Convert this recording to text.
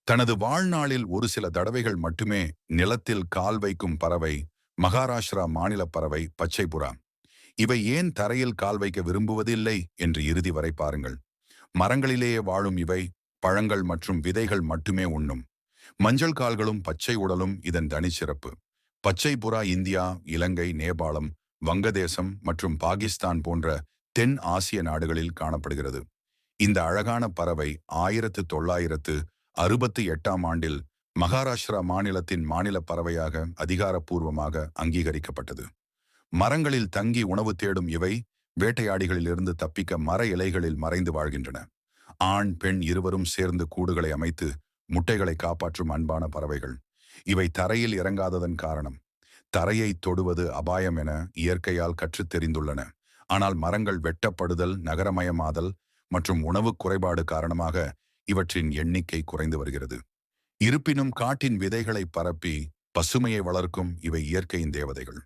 தனது வாழ்நாளில் ஒரு சில தடவைகள் மட்டுமே நிலத்தில் கால் வைக்கும் பறவை மகாராஷ்டிரா மாநில பறவை பச்சை புறா. இவை ஏன் தரையில் கால் வைக்க விரும்புவதில்லை என்று இறுதி வரை பாருங்கள். மரங்களிலேயே வாழும் இவை பழங்கள் மற்றும் விதைகள் மட்டுமே உண்ணும். மஞ்சள் கால்களும் பச்சை உடலும் இதன் தனிச்சிறப்பு. பச்சை புறா இந்தியா, இலங்கை, நேபாளம், வங்கதேசம் மற்றும் பாகிஸ்தான் போன்ற தென் ஆசிய நாடுகளில் காணப்படுகிறது. இந்த அழகான பறவை 1968ஆம் ஆண்டில் மகாராஷ்டிரா மாநிலத்தின் மாநில பறவையாக அதிகாரப்பூர்வமாக அங்கீகரிக்கப்பட்டது. மரங்களில் தங்கி உணவு தேடும் இவை வேட்டையாடிகளிலிருந்து தப்பிக்க மர இலைகளில் மறைந்து வாழ்கின்றன. ஆண் பெண் இருவரும் சேர்ந்து கூடுகளை அமைத்து முட்டைகளை காப்பாற்றும் அன்பான பறவைகள். இவை தரையில் இறங்காததன் காரணம் தரையை தொடுவது அபாயம் என இயற்கையால் கற்றுத் தெரிந்துள்ளன. ஆனால் மரங்கள் வெட்டப்படுதல், நகரமயமாதல் மற்றும் உணவு குறைபாடு காரணமாக இவற்றின் எண்ணிக்கை குறைந்து வருகிறது. இருப்பினும் காட்டின் விதைகளை பரப்பி பசுமையை வளர்க்கும் இவை இயற்கையின் தேவதைகள்.